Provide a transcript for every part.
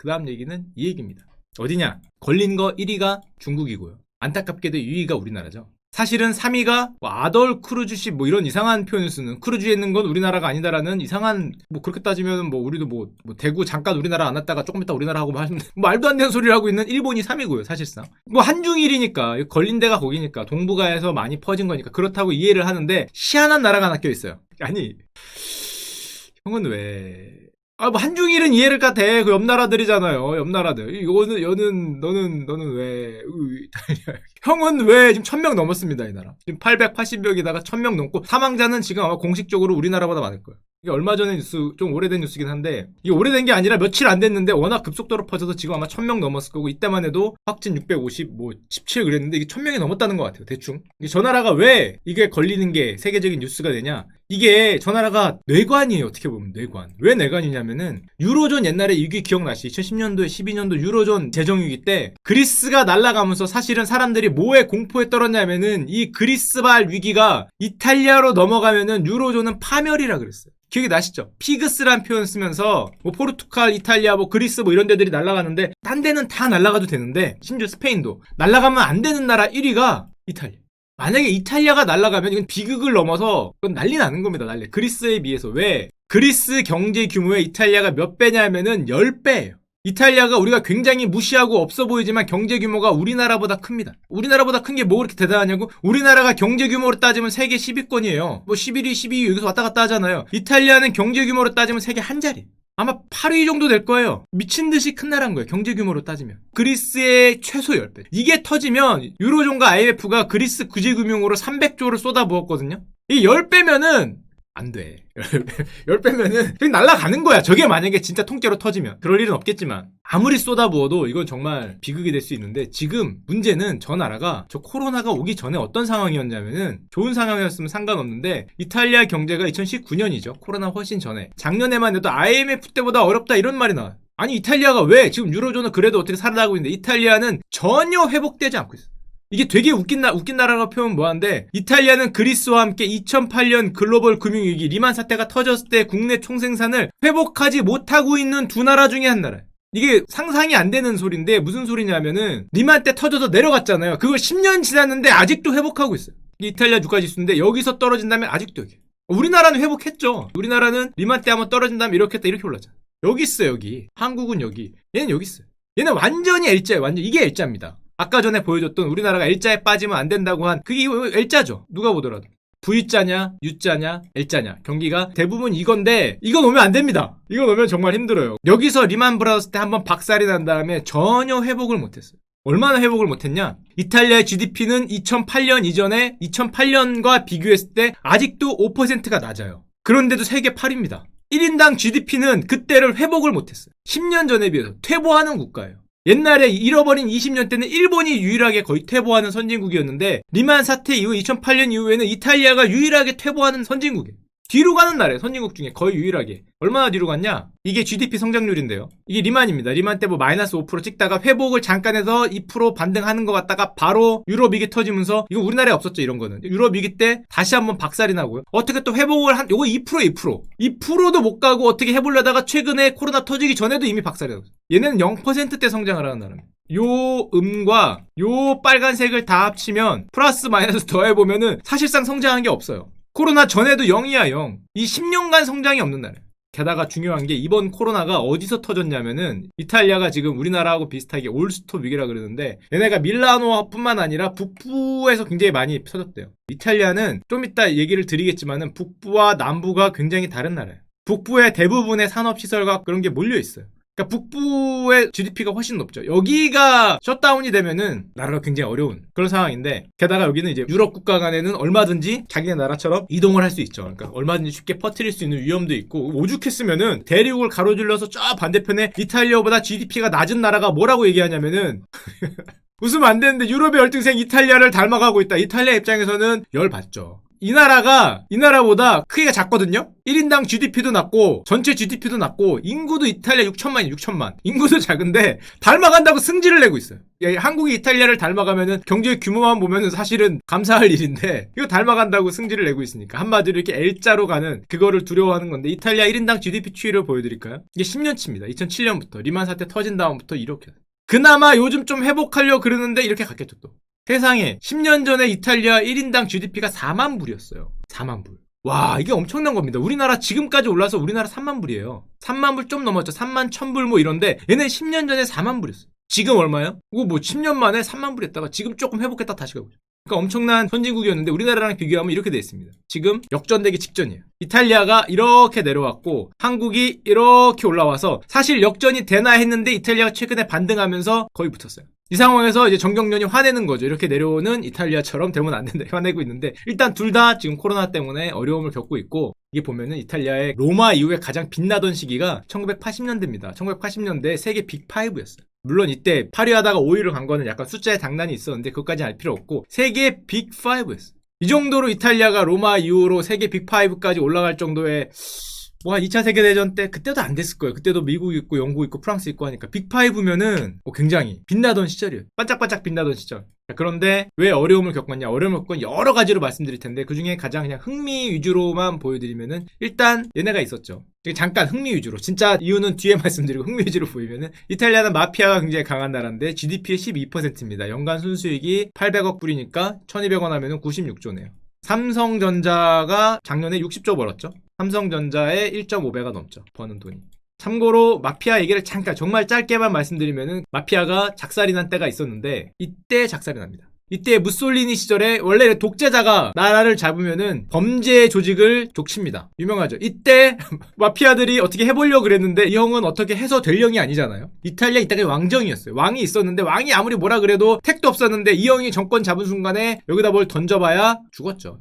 그 다음 얘기는 이 얘기입니다. 어디냐? 걸린 거 1위가 중국이고요. 안타깝게도 2위가 우리나라죠. 사실은 3위가 뭐 아덜 크루즈십 뭐 이런 이상한 표현을 쓰는, 크루즈에 있는 건 우리나라가 아니다라는 이상한, 뭐 그렇게 따지면 뭐 우리도 뭐 대구 잠깐 우리나라 안 왔다가 조금 있다 우리나라 하고 뭐 말도 안 되는 소리를 하고 있는 일본이 3위고요. 사실상 뭐 한중일이니까 걸린 데가 거기니까 동북아에서 많이 퍼진 거니까 그렇다고 이해를 하는데, 희한한 나라가 하나 껴있어요. 아니 형은 왜 뭐 한중일은 이해를 돼. 그 옆 나라들이잖아요. 옆 나라들. 너는 왜 형은 왜 지금 1000명 넘었습니다. 이 나라 지금 880명이다가 1000명 넘고, 사망자는 지금 아마 공식적으로 우리나라보다 많을 거예요. 이게 얼마 전에 뉴스, 좀 오래된 뉴스긴 한데, 이게 오래된 게 아니라 며칠 안 됐는데 워낙 급속도로 퍼져서 지금 아마 1000명 넘었을 거고, 이때만 해도 확진 650 뭐 17 그랬는데 이게 1000명이 넘었다는 것 같아요. 대충. 저 나라가 왜 이게 걸리는 게 세계적인 뉴스가 되냐, 이게 저 나라가 뇌관이에요. 어떻게 보면 뇌관. 왜 뇌관이냐면은, 유로존 옛날에 위기 기억나시? 2010년도에 12년도 유로존 재정위기 때 그리스가 날아가면서 사실은 사람들이 뭐에 공포에 떨었냐면은, 이 그리스발 위기가 이탈리아로 넘어가면은 유로존은 파멸이라 그랬어요. 기억이 나시죠? 피그스란 표현 쓰면서 뭐 포르투갈, 이탈리아, 뭐 그리스 뭐 이런 데들이 날아가는데, 딴 데는 다 날아가도 되는데, 심지어 스페인도 날아가면 안 되는 나라 1위가 이탈리아. 만약에 이탈리아가 날아가면 이건 비극을 넘어서 그건 난리 나는 겁니다. 난리. 그리스에 비해서. 왜? 그리스 경제 규모의 이탈리아가 몇 배냐면은 10배예요. 이탈리아가 우리가 굉장히 무시하고 없어 보이지만 경제 규모가 우리나라보다 큽니다. 우리나라보다 큰 게 뭐 그렇게 대단하냐고? 우리나라가 경제 규모로 따지면 세계 10위권이에요. 뭐 11위, 12위 여기서 왔다 갔다 하잖아요. 이탈리아는 경제 규모로 따지면 세계 한 자리. 아마 8위 정도 될 거예요. 미친 듯이 큰 나라인 거예요. 경제 규모로 따지면. 그리스의 최소 10배. 이게 터지면 유로존과 IMF가 그리스 구제금융으로 300조를 쏟아부었거든요. 이 10배면은 안 돼. 10배면은 그냥 날아가는 거야. 저게 만약에 진짜 통째로 터지면. 그럴 일은 없겠지만, 아무리 쏟아부어도 이건 정말 비극이 될 수 있는데, 지금 문제는 저 나라가 저 코로나가 오기 전에 어떤 상황이었냐면은, 좋은 상황이었으면 상관없는데, 이탈리아 경제가 2019년이죠. 코로나 훨씬 전에. 작년에만 해도 IMF 때보다 어렵다 이런 말이 나와요. 아니 이탈리아가 왜 지금 유로존은 그래도 어떻게 살아나고 있는데, 이탈리아는 전혀 회복되지 않고 있어요. 이게 되게 웃긴 나라가 표현 뭐한데, 이탈리아는 그리스와 함께 2008년 글로벌 금융위기 리만 사태가 터졌을 때 국내 총생산을 회복하지 못하고 있는 두 나라 중에 한 나라예요. 이게 상상이 안 되는 소리인데, 무슨 소리냐면은, 리만 때 터져서 내려갔잖아요. 그걸 10년 지났는데 아직도 회복하고 있어요. 이게 이탈리아 주가지수인데, 여기서 떨어진다면 아직도 여기. 우리나라는 회복했죠. 우리나라는 리만 때 한번 떨어진다면 이렇게 했다 이렇게 올랐잖아. 여기 있어요. 여기. 한국은 여기. 얘는 여기 있어요. 얘는 완전히 L자예요. 완전. 이게 L자입니다. 아까 전에 보여줬던 우리나라가 L자에 빠지면 안 된다고 한 그게 L자죠. 누가 보더라도. V자냐, U자냐, L자냐. 경기가 대부분 이건데, 이건 오면 안 됩니다. 이건 오면 정말 힘들어요. 여기서 리만 브라더스 때 한번 박살이 난 다음에 전혀 회복을 못했어요. 얼마나 회복을 못했냐? 이탈리아의 GDP는 2008년 이전에 2008년과 비교했을 때 아직도 5%가 낮아요. 그런데도 세계 8위입니다. 1인당 GDP는 그때를 회복을 못했어요. 10년 전에 비해서 퇴보하는 국가예요. 옛날에 잃어버린 20년 때는 일본이 유일하게 거의 퇴보하는 선진국이었는데, 리만 사태 이후 2008년 이후에는 이탈리아가 유일하게 퇴보하는 선진국이에요. 뒤로 가는 나라예요. 선진국 중에 거의 유일하게. 얼마나 뒤로 갔냐? 이게 GDP 성장률인데요. 이게 리만입니다. 리만 때 뭐 마이너스 5% 찍다가 회복을 잠깐 해서 2% 반등하는 것 같다가 바로 유럽 위기 터지면서, 이거 우리나라에 없었죠. 이런 거는. 유럽 위기 때 다시 한번 박살이 나고요. 어떻게 또 회복을 요거 2%도 못 가고 어떻게 해보려다가 최근에 코로나 터지기 전에도 이미 박살이 나고, 얘네는 0%대 성장을 하는 나라입니다. 요 음과 요 빨간색을 다 합치면 플러스 마이너스 더해보면은 사실상 성장한 게 없어요. 코로나 전에도 0이야 0. 이 10년간 성장이 없는 나라예요. 게다가 중요한 게, 이번 코로나가 어디서 터졌냐면은, 이탈리아가 지금 우리나라하고 비슷하게 올스톱 위기라 그러는데, 얘네가 밀라노뿐만 아니라 북부에서 굉장히 많이 터졌대요. 이탈리아는 좀 이따 얘기를 드리겠지만은 북부와 남부가 굉장히 다른 나라예요. 북부의 대부분의 산업시설과 그런 게 몰려있어요. 그러니까 북부의 GDP가 훨씬 높죠. 여기가 셧다운이 되면은 나라가 굉장히 어려운 그런 상황인데, 게다가 여기는 이제 유럽 국가 간에는 얼마든지 자기네 나라처럼 이동을 할 수 있죠. 그러니까 얼마든지 쉽게 퍼뜨릴 수 있는 위험도 있고, 오죽했으면은 대륙을 가로질러서 저 반대편에 이탈리아보다 GDP가 낮은 나라가 뭐라고 얘기하냐면은 웃으면 안 되는데, 유럽의 열등생 이탈리아를 닮아가고 있다. 이탈리아 입장에서는 열받죠. 이 나라보다 크기가 작거든요? 1인당 GDP도 낮고, 전체 GDP도 낮고, 인구도 이탈리아 6천만. 인구도 작은데, 닮아간다고 승질을 내고 있어요. 한국이 이탈리아를 닮아가면은 경제 규모만 보면은 사실은 감사할 일인데, 이거 닮아간다고 승질을 내고 있으니까. 한마디로 이렇게 L자로 가는 그거를 두려워하는 건데, 이탈리아 1인당 GDP 추이를 보여드릴까요? 이게 10년치입니다. 2007년부터. 리만 사태 터진 다음부터 이렇게. 그나마 요즘 좀 회복하려고 그러는데, 이렇게 갔겠죠, 또. 세상에 10년 전에 이탈리아 1인당 GDP가 4만 불이었어요. 4만 불. 와, 이게 엄청난 겁니다. 우리나라 지금까지 올라서 우리나라 3만 불이에요. 3만 불 좀 넘었죠. 3만 1,000불 뭐 이런데 얘네 10년 전에 4만 불이었어요. 지금 얼마예요? 이거 뭐 10년 만에 3만 불 했다가 지금 조금 회복했다 다시 가고. 그러니까 엄청난 선진국이었는데 우리나라랑 비교하면 이렇게 돼 있습니다. 지금 역전되기 직전이에요. 이탈리아가 이렇게 내려왔고 한국이 이렇게 올라와서 사실 역전이 되나 했는데 이탈리아가 최근에 반등하면서 거의 붙었어요. 이 상황에서 이제 정경련이 화내는 거죠. 이렇게 내려오는 이탈리아처럼 되면 안 된다 화내고 있는데 일단 둘 다 지금 코로나 때문에 어려움을 겪고 있고 이게 보면은 이탈리아의 로마 이후에 가장 빛나던 시기가 1980년대입니다. 1980년대 세계 빅5였어요. 물론 이때 8위 하다가 5위를 간 거는 약간 숫자에 장난이 있었는데 그것까지는 알 필요 없고 세계 빅5였어요. 이 정도로 이탈리아가 로마 이후로 세계 빅5까지 올라갈 정도의 뭐 2차 세계대전 때 그때도 안 됐을 거예요. 그때도 미국 있고 영국 있고 프랑스 있고 하니까 빅5면은 굉장히 빛나던 시절이에요. 반짝반짝 빛나던 시절. 그런데 왜 어려움을 겪었냐? 어려움을 겪은 여러 가지로 말씀드릴 텐데 그중에 가장 그냥 흥미 위주로만 보여드리면은 일단 얘네가 있었죠. 잠깐 흥미 위주로. 진짜 이유는 뒤에 말씀드리고 흥미 위주로 보이면은 이탈리아는 마피아가 굉장히 강한 나라인데 GDP의 12%입니다. 연간 순수익이 800억 불이니까 1200원 하면은 96조네요. 삼성전자가 작년에 60조 벌었죠. 삼성전자의 1.5배가 넘죠. 버는 돈이. 참고로 마피아 얘기를 잠깐 정말 짧게만 말씀드리면은 마피아가 작살이 난 때가 있었는데 이때 작살이 납니다. 이때 무솔리니 시절에 원래 독재자가 나라를 잡으면은 범죄 조직을 족칩니다. 유명하죠. 이때 마피아들이 어떻게 해보려고 그랬는데 이 형은 어떻게 해서 될 형이 아니잖아요. 이탈리아 이때가 왕정이었어요. 왕이 있었는데 왕이 아무리 뭐라 그래도 택도 없었는데 이 형이 정권 잡은 순간에 여기다 뭘 던져봐야 죽었죠.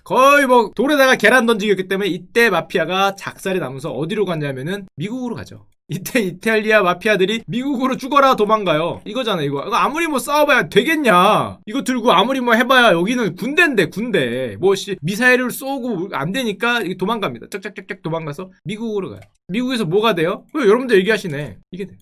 거의 뭐 돌에다가 계란 던지기였기 때문에 이때 마피아가 작살이 나면서 어디로 갔냐면은 미국으로 가죠. 이때 이탈리아 마피아들이 미국으로 죽어라 도망가요. 이거잖아 이거 아무리 뭐 싸워봐야 되겠냐. 이거 들고 아무리 뭐 해봐야 여기는 군대인데 군대 뭐 미사일을 쏘고 안 되니까 도망갑니다. 짝짝짝짝 도망가서 미국으로 가요. 미국에서 뭐가 돼요? 여러분들 얘기하시네. 이게 돼요.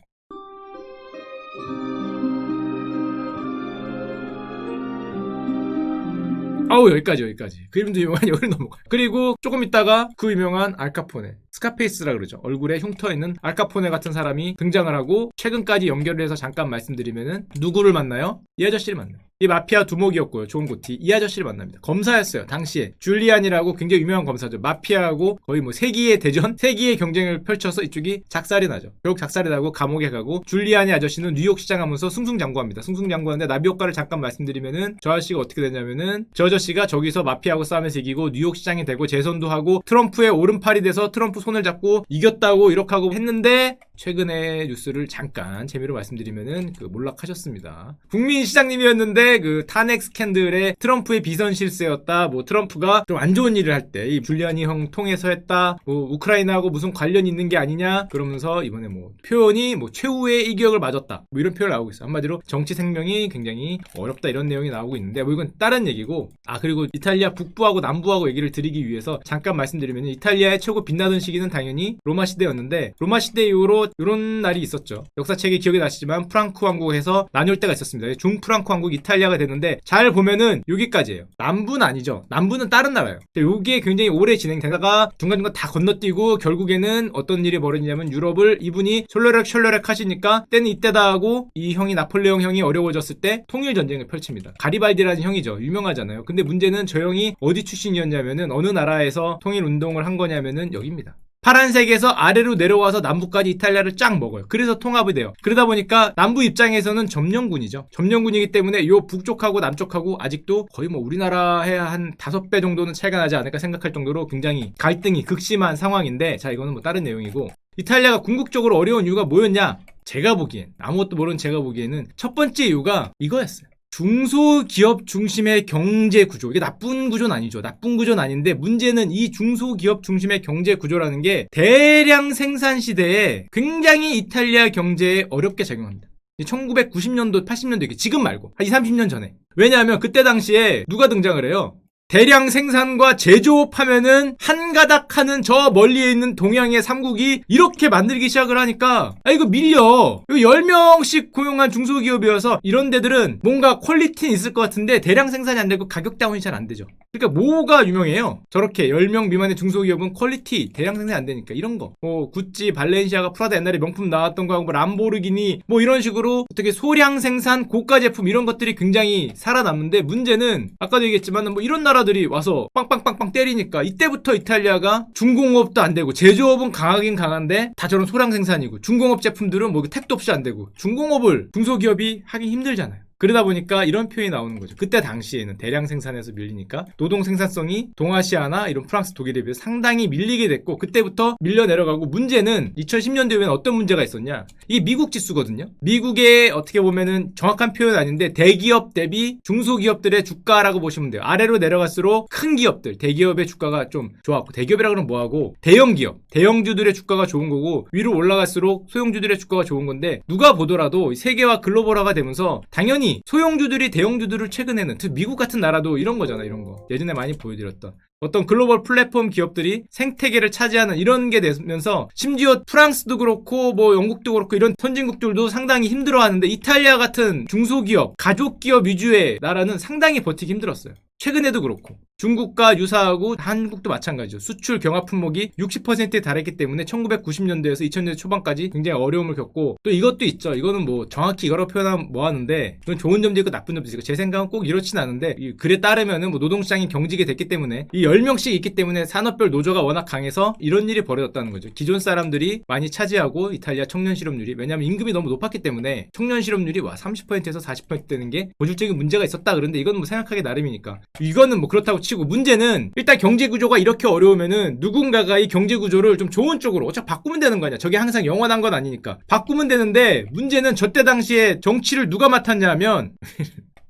여기까지. 그 이름도 유명한 여기를 넘어가요. 그리고 조금 있다가 그 유명한 알카포네, 스카페이스라 그러죠. 얼굴에 흉터 있는 알카포네 같은 사람이 등장을 하고 최근까지 연결을 해서 잠깐 말씀드리면은 누구를 만나요? 이 아저씨를 만나요. 이 마피아 두목이었고요. 존 고티. 이 아저씨를 만납니다. 검사였어요. 당시에. 줄리안이라고 굉장히 유명한 검사죠. 마피아하고 거의 뭐 세기의 대전? 세기의 경쟁을 펼쳐서 이쪽이 작살이 나죠. 결국 작살이 나고 감옥에 가고 줄리안이 아저씨는 뉴욕 시장 하면서 승승장구합니다. 승승장구하는데 나비 효과를 잠깐 말씀드리면은 저 아저씨가 어떻게 되냐면은 저 아저씨가 저기서 마피아하고 싸움에서 이기고 뉴욕 시장이 되고 재선도 하고 트럼프의 오른팔이 돼서 트럼프 손을 잡고 이겼다고 이렇게 하고 했는데 최근에 뉴스를 잠깐 재미로 말씀드리면은 몰락하셨습니다. 국민 시장님이었는데 그 탄핵 스캔들에 트럼프의 비선 실세였다. 뭐 트럼프가 좀 안 좋은 일을 할 때 이 줄리아니 형 통해서 했다. 뭐 우크라이나하고 무슨 관련이 있는 게 아니냐. 그러면서 이번에 뭐 표현이 뭐 최후의 이격을 맞았다. 뭐 이런 표현을 나오고 있어요. 한마디로 정치 생명이 굉장히 어렵다 이런 내용이 나오고 있는데 뭐 이건 다른 얘기고. 그리고 이탈리아 북부하고 남부하고 얘기를 드리기 위해서 잠깐 말씀드리면 이탈리아의 최고 빛나던 시기는 당연히 로마 시대였는데 로마 시대 이후로 이런 날이 있었죠. 역사책이 기억이 나시지만 프랑크 왕국에서 나뉠 때가 있었습니다. 중프랑크 왕국 이탈리아가 되는데 잘 보면은 여기까지예요. 남부는 아니죠. 남부는 다른 나라예요. 여기에 굉장히 오래 진행되다가 중간중간 다 건너뛰고 결국에는 어떤 일이 벌어지냐면 유럽을 이분이 셜려렉 하시니까 때는 이때다 하고 이 형이 나폴레옹 형이 어려워졌을 때 통일전쟁을 펼칩니다. 가리발디라는 형이죠. 유명하잖아요. 근데 문제는 저 형이 어디 출신이었냐면은 어느 나라에서 통일운동을 한 거냐면은 여기입니다. 파란색에서 아래로 내려와서 남부까지 이탈리아를 쫙 먹어요. 그래서 통합이 돼요. 그러다 보니까 남부 입장에서는 점령군이죠. 점령군이기 때문에 요 북쪽하고 남쪽하고 아직도 거의 뭐 우리나라의 한 5배 정도는 차이가 나지 않을까 생각할 정도로 굉장히 갈등이 극심한 상황인데 자 이거는 뭐 다른 내용이고 이탈리아가 궁극적으로 어려운 이유가 뭐였냐? 제가 보기엔 아무것도 모르는 제가 보기에는 첫 번째 이유가 이거였어요. 중소기업 중심의 경제 구조. 이게 나쁜 구조는 아니죠. 나쁜 구조는 아닌데 문제는 이 중소기업 중심의 경제 구조라는 게 대량 생산 시대에 굉장히 이탈리아 경제에 어렵게 작용합니다. 1990년도, 80년도 이게 지금 말고 한 20, 30년 전에. 왜냐하면 그때 당시에 누가 등장을 해요? 대량 생산과 제조업하면은 한가닥하는 저 멀리에 있는 동양의 3국이 이렇게 만들기 시작을 하니까 이거 밀려. 이거 10명씩 고용한 중소기업이어서 이런 데들은 뭔가 퀄리티는 있을 것 같은데 대량 생산이 안 되고 가격 다운이 잘 안 되죠. 그러니까 뭐가 유명해요? 저렇게 10명 미만의 중소기업은 퀄리티 대량 생산이 안 되니까 이런 거. 뭐 구찌, 발렌시아가, 프라다 옛날에 명품 나왔던 거하고 뭐 람보르기니 뭐 이런 식으로 어떻게 소량 생산, 고가 제품 이런 것들이 굉장히 살아남는데 문제는 아까도 얘기했지만 뭐 이런 나라들이 와서 빵빵빵빵 때리니까 이때부터 이탈리아가 중공업도 안 되고 제조업은 강하긴 강한데 다 저런 소량 생산이고 중공업 제품들은 뭐 택도 없이 안 되고 중공업을 중소기업이 하기 힘들잖아요. 그러다 보니까 이런 표현이 나오는 거죠. 그때 당시에는 대량 생산에서 밀리니까 노동 생산성이 동아시아나 이런 프랑스, 독일에 비해 상당히 밀리게 됐고 그때부터 밀려 내려가고 문제는 2010년대에는 어떤 문제가 있었냐? 이게 미국 지수거든요. 미국의 어떻게 보면은 정확한 표현은 아닌데 대기업 대비 중소기업들의 주가라고 보시면 돼요. 아래로 내려갈수록 큰 기업들, 대기업의 주가가 좀 좋았고 대기업이라 그러면 뭐하고 대형기업, 대형주들의 주가가 좋은 거고 위로 올라갈수록 소형주들의 주가가 좋은 건데 누가 보더라도 세계화 글로벌화가 되면서 당연히 소형주들이 대형주들을 최근에는 특히 미국 같은 나라도 이런 거잖아. 이런 거 예전에 많이 보여드렸던 어떤 글로벌 플랫폼 기업들이 생태계를 차지하는 이런 게 되면서 심지어 프랑스도 그렇고 뭐 영국도 그렇고 이런 선진국들도 상당히 힘들어하는데 이탈리아 같은 중소기업, 가족기업 위주의 나라는 상당히 버티기 힘들었어요. 최근에도 그렇고 중국과 유사하고 한국도 마찬가지죠. 수출 경합 품목이 60%에 달했기 때문에 1990년대에서 2000년대 초반까지 굉장히 어려움을 겪고 또 이것도 있죠. 이거는 뭐 정확히 이거라고 표현하면 뭐하는데 이건 좋은 점도 있고 나쁜 점도 있고 제 생각은 꼭 이렇진 않은데 글에 따르면은 뭐 노동시장이 경직이 됐기 때문에 이 10명씩 있기 때문에 산업별 노조가 워낙 강해서 이런 일이 벌어졌다는 거죠. 기존 사람들이 많이 차지하고 이탈리아 청년 실업률이 왜냐하면 임금이 너무 높았기 때문에 청년 실업률이 30%에서 40% 되는 게 고질적인 문제가 있었다. 그런데 이건 뭐 생각하기 나름이니까 이거는 뭐 그렇다고 치고 문제는 일단 경제 구조가 이렇게 어려우면은 누군가가 이 경제 구조를 좀 좋은 쪽으로 어차피 바꾸면 되는 거 아니야. 저게 항상 영원한 건 아니니까 바꾸면 되는데 문제는 저때 당시에 정치를 누가 맡았냐면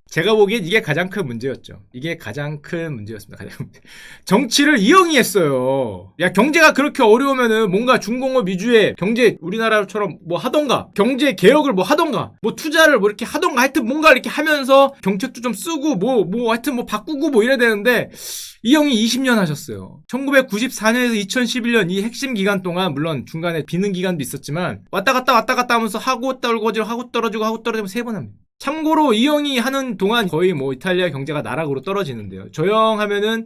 제가 보기엔 이게 가장 큰 문제였죠. 이게 가장 큰 문제였습니다. 정치를 이영이 했어요. 야, 경제가 그렇게 어려우면은 뭔가 중공업 위주의 경제 우리나라처럼 뭐 하던가 경제 개혁을 뭐 하던가 뭐 투자를 뭐 이렇게 하던가 하여튼 뭔가 이렇게 하면서 정책도 좀 쓰고 뭐 하여튼 뭐 바꾸고 뭐 이래야 되는데 이 형이 20년 하셨어요. 1994년에서 2011년 이 핵심 기간 동안 물론 중간에 비는 기간도 있었지만 왔다 갔다 하면서 하고 떨어지고 하고 떨어지고 하고 떨어지고 3번 합니다. 참고로 이 형이 하는 동안 거의 뭐 이탈리아 경제가 나락으로 떨어지는데요. 저 형 하면은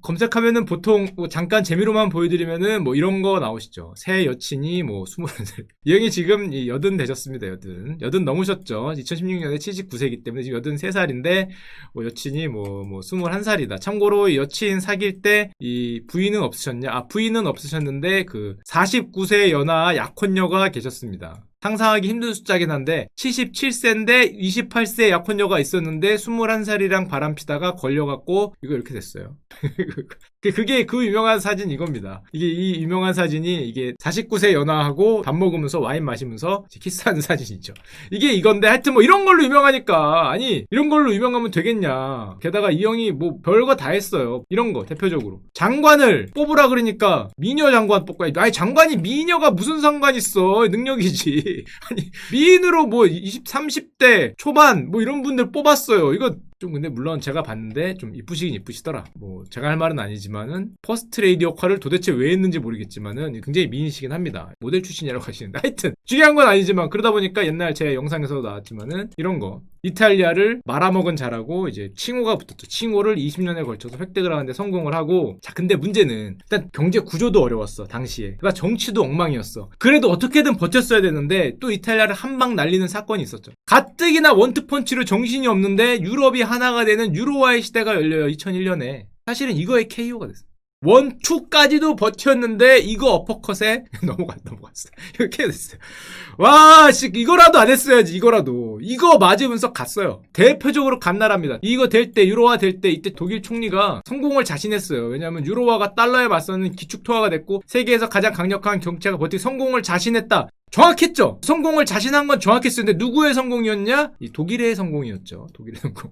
검색하면은 보통 뭐 잠깐 재미로만 보여드리면은 뭐 이런 거 나오시죠. 새 여친이 뭐 21살. 이 형이 지금 80 되셨습니다. 80 넘으셨죠. 2016년에 79세이기 때문에 지금 83살인데 뭐 여친이 뭐 21살이다. 참고로 여친 사귈 때 이 부인은 없으셨냐? 부인은 없으셨는데 그 49세 연하 약혼녀가 계셨습니다. 상상하기 힘든 숫자긴 한데 77세인데 28세 약혼녀가 있었는데 21살이랑 바람피다가 걸려갖고 이거 이렇게 됐어요. 그게 그 유명한 사진 이겁니다. 이게 이 유명한 사진이 이게 49세 연하하고 밥 먹으면서 와인 마시면서 키스하는 사진이죠. 이게 이건데 하여튼 뭐 이런 걸로 유명하니까 아니 이런 걸로 유명하면 되겠냐. 게다가 이 형이 뭐 별거 다 했어요. 이런 거 대표적으로 장관을 뽑으라 그러니까 미녀 장관 뽑고 아니 장관이 미녀가 무슨 상관 있어. 능력이지. 아니 미인으로 뭐 20, 30대 초반 뭐 이런 분들 뽑았어요. 이거 좀 근데 물론 제가 봤는데 좀 이쁘시긴 이쁘시더라. 뭐 제가 할 말은 아니지만은 퍼스트 레이디 역할을 도대체 왜 했는지 모르겠지만은 굉장히 미인이시긴 합니다. 모델 출신이라고 하시는데 하여튼 중요한 건 아니지만 그러다 보니까 옛날 제 영상에서도 나왔지만은 이런 거 이탈리아를 말아먹은 자라고 이제 칭호가 붙었죠. 칭호를 20년에 걸쳐서 획득을 하는데 성공을 하고 자 근데 문제는 일단 경제 구조도 어려웠어 당시에. 그러니까 정치도 엉망이었어. 그래도 어떻게든 버텼어야 되는데 또 이탈리아를 한 방 날리는 사건이 있었죠. 가뜩이나 원투펀치로 정신이 없는데 유럽이 하나가 되는 유로화의 시대가 열려요. 2001년에. 사실은 이거의 KO가 됐어요. 1, 2까지도 버텼는데 이거 어퍼컷에 넘어갔어. 이렇게 됐어요. 와, 이거라도 안 했어야지. 이거라도. 이거 맞으면서 갔어요. 대표적으로 간 나라입니다. 이거 될 때, 유로화 될 때 이때 독일 총리가 성공을 자신했어요. 왜냐하면 유로화가 달러에 맞서는 기축통화가 됐고 세계에서 가장 강력한 경제가 버티기 성공을 자신했다. 정확했죠? 성공을 자신한 건 정확했어요. 근데 누구의 성공이었냐? 이 독일의 성공이었죠. 독일의 성공.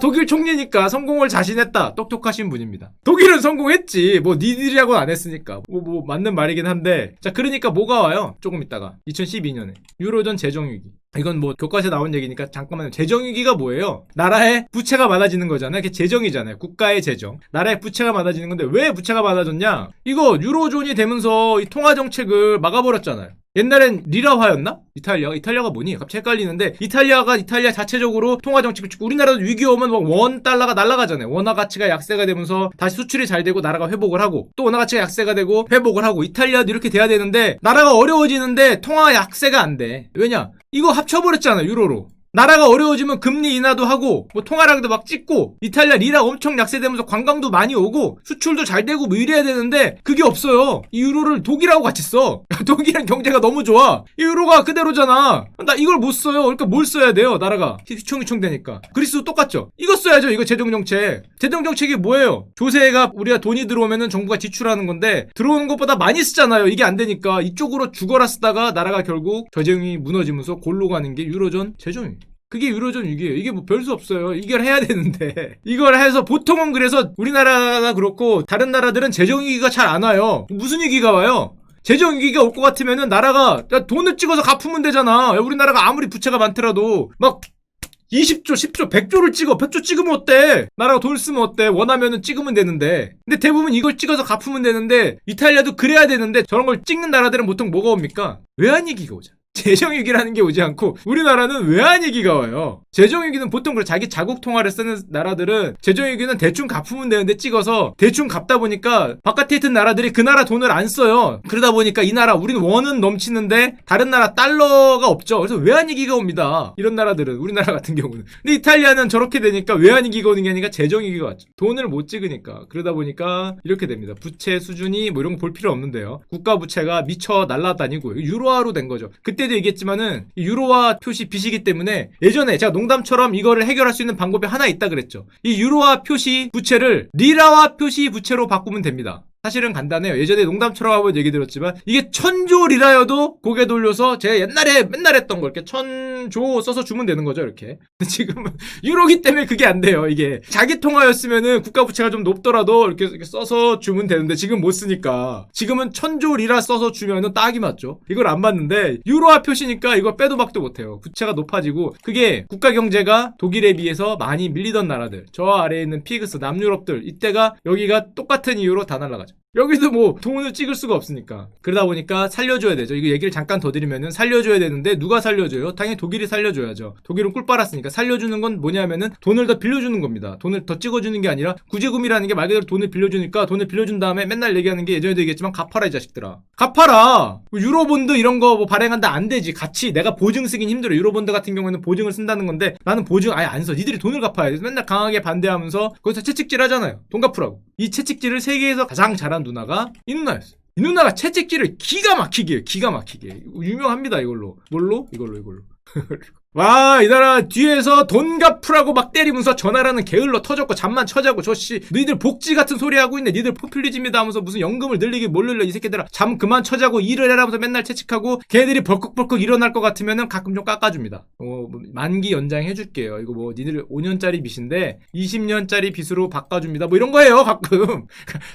독일 총리니까 성공을 자신했다. 똑똑하신 분입니다. 독일은 성공했지. 뭐 니들이라고는 안 했으니까. 뭐 맞는 말이긴 한데. 자, 그러니까 뭐가 와요? 조금 있다가 2012년에 유로존 재정위기. 이건 뭐 교과서에 나온 얘기니까 잠깐만요. 재정위기가 뭐예요? 나라의 부채가 많아지는 거잖아요. 그게 재정이잖아요. 국가의 재정. 나라의 부채가 많아지는 건데 왜 부채가 많아졌냐? 이거 유로존이 되면서 이 통화정책을 막아버렸잖아요. 옛날엔 리라화였나? 이탈리아가 뭐니? 갑자기 헷갈리는데 이탈리아 자체적으로 통화정책을 찍고 우리나라도 위기 오면 막 원 달러가 날아가잖아요. 원화 가치가 약세가 되면서 다시 수출이 잘 되고 나라가 회복을 하고 또 원화 가치가 약세가 되고 회복을 하고 이탈리아도 이렇게 돼야 되는데 나라가 어려워지는데 통화 약세가 안 돼. 왜냐? 이거 합쳐버렸잖아요. 유로로. 나라가 어려워지면 금리 인하도 하고 뭐 통화량도 막 찍고 이탈리아 리라 엄청 약세되면서 관광도 많이 오고 수출도 잘 되고 뭐 이래야 되는데 그게 없어요. 이 유로를 독일하고 같이 써. 독일은 경제가 너무 좋아. 이 유로가 그대로잖아. 나 이걸 못 써요. 그러니까 뭘 써야 돼요? 나라가 휘청휘청 되니까. 그리스도 똑같죠. 이거 써야죠. 이거 재정정책. 재정정책이 뭐예요? 조세가 우리가 돈이 들어오면은 정부가 지출하는 건데 들어오는 것보다 많이 쓰잖아요. 이게 안 되니까 이쪽으로 죽어라 쓰다가 나라가 결국 재정이 무너지면서 골로 가는 게 유로존 재정이. 그게 유로존 위기예요. 이게 뭐 별 수 없어요. 이걸 해야 되는데 이걸 해서 보통은 그래서 우리나라가 그렇고 다른 나라들은 재정 위기가 잘 안 와요. 무슨 위기가 와요? 재정 위기가 올 것 같으면은 나라가 돈을 찍어서 갚으면 되잖아. 우리나라가 아무리 부채가 많더라도 막 20조, 10조, 100조를 찍어. 100조 찍으면 어때? 나라가 돈을 쓰면 어때? 원하면은 찍으면 되는데. 근데 대부분 이걸 찍어서 갚으면 되는데 이탈리아도 그래야 되는데 저런 걸 찍는 나라들은 보통 뭐가 옵니까? 외환위기가 오잖아. 재정위기라는 게 오지 않고 우리나라는 외환위기가 와요. 재정위기는 보통 그래 자기 자국 통화를 쓰는 나라들은 재정위기는 대충 갚으면 되는데 찍어서 대충 갚다 보니까 바깥에 있던 나라들이 그 나라 돈을 안 써요. 그러다 보니까 이 나라 우리는 원은 넘치는데 다른 나라 달러가 없죠. 그래서 외환위기가 옵니다. 이런 나라들은 우리나라 같은 경우는. 근데 이탈리아는 저렇게 되니까 외환위기가 오는 게 아니라 재정위기가 왔죠. 돈을 못 찍으니까. 그러다 보니까 이렇게 됩니다. 부채 수준이 뭐 이런 거 볼 필요 없는데요. 국가 부채가 미쳐 날아다니고 유로화로 된 거죠. 그때도 얘기했지만은 유로화 표시 빚이기 때문에 예전에 제가 농담처럼 이거를 해결할 수 있는 방법이 하나 있다 그랬죠. 이 유로화 표시 부채를 리라화 표시 부채로 바꾸면 됩니다. 사실은 간단해요. 예전에 농담처럼 한번 얘기 들었지만 이게 1000조 리라여도 고개 돌려서 제가 옛날에 맨날 했던 거 이렇게 1000조 써서 주면 되는 거죠. 이렇게. 근데 지금은 유로기 때문에 그게 안 돼요. 이게 자기 통화였으면은 국가 부채가 좀 높더라도 이렇게 써서 주면 되는데 지금 못 쓰니까 지금은 1000조 리라 써서 주면은 딱이 맞죠. 이걸 안 받는데 유로화 표시니까 이거 빼도 박도 못해요. 부채가 높아지고 그게 국가 경제가 독일에 비해서 많이 밀리던 나라들 저 아래에 있는 피그스 남유럽들 이때가 여기가 똑같은 이유로 다 날아가죠. 여기도 뭐 돈을 찍을 수가 없으니까 그러다 보니까 살려줘야 되죠. 이거 얘기를 잠깐 더 드리면은 살려줘야 되는데 누가 살려줘요? 당연히 독일이 살려줘야죠. 독일은 꿀 빨았으니까 살려주는 건 뭐냐면은 돈을 더 빌려주는 겁니다. 돈을 더 찍어주는 게 아니라 구제금이라는 게 말 그대로 돈을 빌려주니까 돈을 빌려준 다음에 맨날 얘기하는 게 예전에도 얘기했지만 갚아라 이 자식들아. 갚아라. 유로본드 이런 거 뭐 발행한다 안 되지. 같이 내가 보증 쓰긴 힘들어. 유로본드 같은 경우에는 보증을 쓴다는 건데 나는 보증 아예 안 써. 니들이 돈을 갚아야 돼. 맨날 강하게 반대하면서 거기서 채찍질 하잖아요. 돈 갚으라고. 이 채찍질을 세계에서 가장 잘한 누나가 이 누나였어. 이 누나가 채찍질을 기가 막히게 해요. 기가 막히게. 유명합니다 이걸로. 뭘로? 이걸로. 와, 이 나라 뒤에서 돈 갚으라고 막 때리면서 전화라는 게을러 터졌고 잠만 쳐자고 저씨 니들 복지 같은 소리 하고 있네. 니들 포퓰리즘이다 하면서 무슨 연금을 늘리게 뭘 늘려 이 새끼들아. 잠 그만 쳐자고 일을 해라 하면서 맨날 채찍하고 걔들이 벌컥벌컥 일어날 것 같으면은 가끔 좀 깎아줍니다. 만기 연장해줄게요. 이거 뭐 니들 5년짜리 빚인데 20년짜리 빚으로 바꿔줍니다. 뭐 이런 거예요 가끔.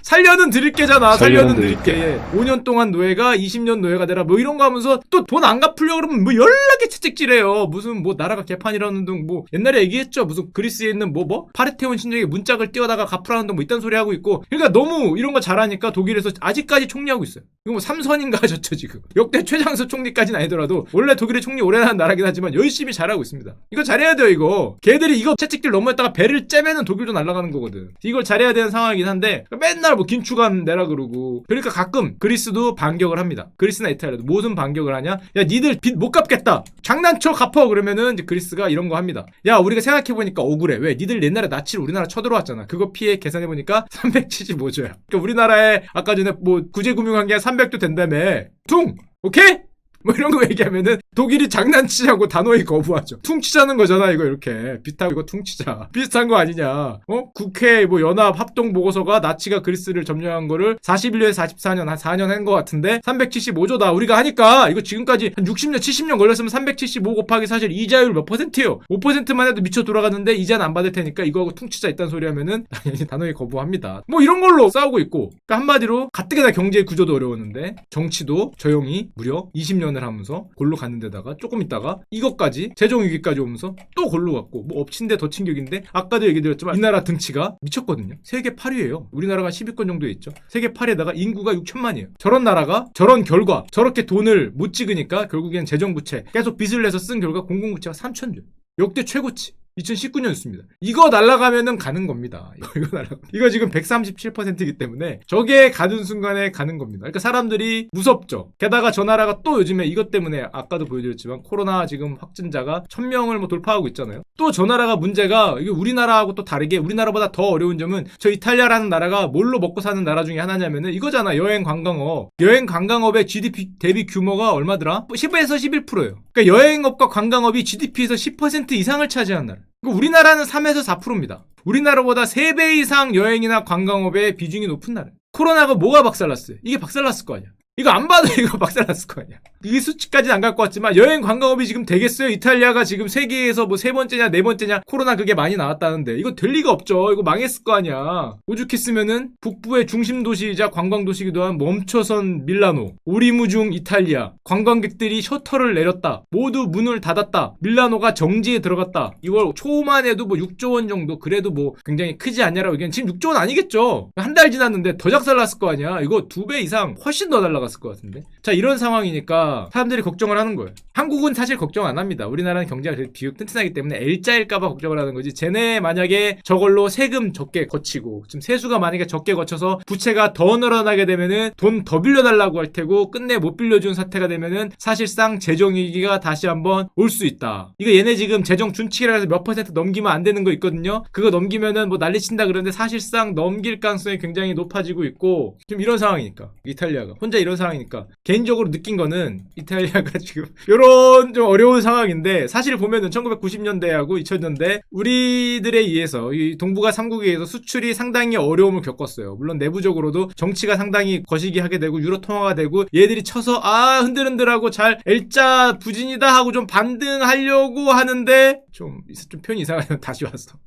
살려는 드릴게잖아. 살려는 드릴게. 5년 동안 노예가 20년 노예가 되라 뭐 이런 거 하면서 또 돈 안 갚으려고 그러면 뭐 연락에 채찍질해요. 무슨 뭐 나라가 개판이라는 등 뭐 옛날에 얘기했죠. 무슨 그리스에 있는 뭐 파르테온 신정에 문짝을 띄워다가 갚으라는 등 뭐 이딴 소리 하고 있고. 그러니까 너무 이런 거 잘하니까 독일에서 아직까지 총리하고 있어요. 이거 뭐 삼선인가 하셨죠 지금. 역대 최장수 총리까지는 아니더라도 원래 독일의 총리 오래 한 나라긴 하지만 열심히 잘하고 있습니다. 이거 잘해야 돼요 이거. 걔들이 이거 채찍질 너무했다가 배를 째면은 독일도 날아가는 거거든. 이걸 잘해야 되는 상황이긴 한데 맨날 뭐 긴축안 내라 그러고. 그러니까 가끔 그리스도 반격을 합니다. 그리스나 이탈리아도 무슨 반격을 하냐? 야 니들 빚 못 갚겠다. 장난쳐 갚어. 그러면은 이제 그리스가 이런 거 합니다. 야 우리가 생각해보니까 억울해. 왜? 니들 옛날에 나치를 우리나라 쳐들어왔잖아. 그거 피해 계산해보니까 375조야. 그러니까 우리나라에 아까 전에 뭐 구제금융한 게 300조 된다며. 퉁! 오케이? 뭐 이런 거 얘기하면은 독일이 장난치자고 단호히 거부하죠. 퉁치자는 거잖아 이거 이렇게. 빚하고 이거 퉁치자. 비슷한 거 아니냐. 국회 뭐 연합 합동 보고서가 나치가 그리스를 점령한 거를 41년에 44년 한 4년 한 거 같은데 375조다 우리가 하니까 이거 지금까지 한 60년 70년 걸렸으면 375 곱하기 사실 이자율 몇 %예요. 5%만 해도 미쳐 돌아가는데 이자는 안 받을 테니까 이거하고 퉁치자 있다는 소리 하면은 당연히 단호히 거부합니다. 뭐 이런 걸로 싸우고 있고. 그러니까 한마디로 가뜩이나 경제 구조도 어려웠는데 정치도 조용히 무려 20년 재정지원을 하면서 골로 갔는 데다가 조금 있다가 이것까지 재정위기까지 오면서 또 골로 갔고 뭐 엎친 데 덮친 격인데 아까도 얘기 드렸지만 이 나라 등치가 미쳤거든요. 세계 8위예요. 우리나라가 10위권 정도에 있죠. 세계 8위에다가 인구가 6천만이에요. 저런 나라가 저런 결과 저렇게 돈을 못 찍으니까 결국엔 재정부채 계속 빚을 내서 쓴 결과 공공부채가 3천조. 역대 최고치. 2019년이었습니다. 이거 날아가면은 가는 겁니다. 이거 지금 137%이기 때문에 저게 가는 순간에 가는 겁니다. 그러니까 사람들이 무섭죠. 게다가 저 나라가 또 요즘에 이것 때문에 아까도 보여드렸지만 코로나 지금 확진자가 1000명을 뭐 돌파하고 있잖아요. 또 저 나라가 문제가 이게 우리나라하고 또 다르게 우리나라보다 더 어려운 점은 저 이탈리아라는 나라가 뭘로 먹고 사는 나라 중에 하나냐면은 이거잖아. 여행 관광업. 여행 관광업의 GDP 대비 규모가 얼마더라? 10에서 11%예요. 그러니까 여행업과 관광업이 GDP에서 10% 이상을 차지하는 나라. 우리나라는 3에서 4%입니다. 우리나라보다 3배 이상 여행이나 관광업의 비중이 높은 나라. 코로나가 뭐가 박살났어요? 이게 박살났을 거 아니야. 이거 안 봐도 이거 박살났을 거 아니야. 이 수치까지는 안 갈 것 같지만 여행 관광업이 지금 되겠어요? 이탈리아가 지금 세계에서 뭐 3번째냐 4번째냐 코로나 그게 많이 나왔다는데 이거 될 리가 없죠. 이거 망했을 거 아니야. 오죽했으면은 북부의 중심 도시이자 관광 도시기도 한 멈춰선 밀라노, 오리무중 이탈리아, 관광객들이 셔터를 내렸다. 모두 문을 닫았다. 밀라노가 정지에 들어갔다. 2월 초만 해도 뭐 6조 원 정도 그래도 뭐 굉장히 크지 않냐라고 얘기하는 지금 6조 원 아니겠죠. 한 달 지났는데 더 작살났을 거 아니야. 이거 2배 이상 훨씬 더 날라갔을 것 같은데. 자, 이런 상황이니까 사람들이 걱정을 하는 거예요. 한국은 사실 걱정 안 합니다. 우리나라는 경제가 비교 튼튼하기 때문에 L자일까봐 걱정을 하는 거지. 쟤네 만약에 저걸로 세금 적게 거치고 지금 세수가 만약에 적게 거쳐서 부채가 더 늘어나게 되면은 돈 더 빌려달라고 할 테고 끝내 못 빌려준 사태가 되면은 사실상 재정위기가 다시 한번 올 수 있다. 이거 얘네 지금 재정 준칙이라 해서 몇 퍼센트 넘기면 안 되는 거 있거든요. 그거 넘기면은 뭐 난리친다 그러는데 사실상 넘길 가능성이 굉장히 높아지고 있고 지금 이런 상황이니까 이탈리아가 혼자 이런 상황이니까 개인적으로 느낀 거는 이탈리아가 지금 이런 좀 어려운 상황인데 사실 보면은 1990년대하고 2000년대 우리들에 의해서 이 동북아 3국에 의해서 수출이 상당히 어려움을 겪었어요. 물론 내부적으로도 정치가 상당히 거시기하게 되고 유로 통화가 되고 얘들이 쳐서 흔들흔들하고 잘 L자 부진이다 하고 좀 반등하려고 하는데 좀 표현이 이상하네요. 다시 왔어.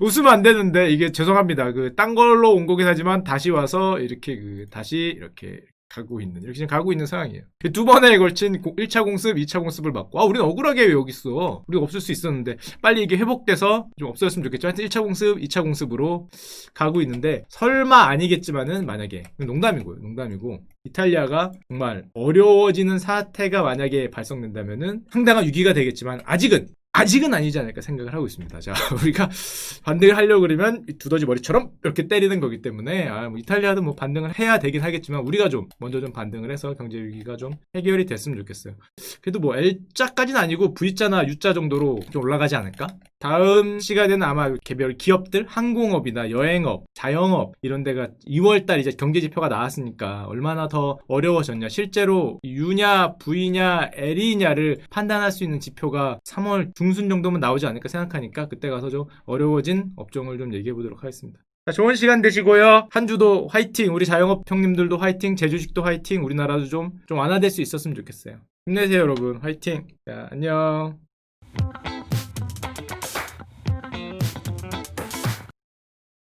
웃으면 안 되는데 이게 죄송합니다. 딴 걸로 온 거긴 하지만 다시 와서 이렇게 다시 이렇게 가고 있는 이렇게 지금 가고 있는 상황이에요. 두 번에 걸친 1차 공습, 2차 공습을 받고 우리는 억울하게 왜 여기 있어? 우리가 없을 수 있었는데 빨리 이게 회복돼서 좀 없어졌으면 좋겠죠. 하여튼 1차 공습, 2차 공습으로 가고 있는데 설마 아니겠지만은 만약에 농담이고 이탈리아가 정말 어려워지는 사태가 만약에 발생된다면은 상당한 위기가 되겠지만 아직은 아니지 않을까 생각을 하고 있습니다. 자, 우리가 반등을 하려고 그러면 두더지 머리처럼 이렇게 때리는 거기 때문에 뭐 이탈리아도 뭐 반등을 해야 되긴 하겠지만 우리가 좀 먼저 좀 반등을 해서 경제 위기가 좀 해결이 됐으면 좋겠어요. 그래도 뭐 L자까지는 아니고 V자나 U자 정도로 좀 올라가지 않을까? 다음 시간에는 아마 개별 기업들, 항공업이나 여행업, 자영업 이런 데가 2월달 이제 경제지표가 나왔으니까 얼마나 더 어려워졌냐. 실제로 U냐, V냐, L이냐를 판단할 수 있는 지표가 3월 중순 정도면 나오지 않을까 생각하니까 그때 가서 좀 어려워진 업종을 좀 얘기해 보도록 하겠습니다. 자, 좋은 시간 되시고요. 한 주도 화이팅! 우리 자영업 형님들도 화이팅! 제주식도 화이팅! 우리나라도 좀 완화될 수 있었으면 좋겠어요. 힘내세요, 여러분. 화이팅! 자, 안녕.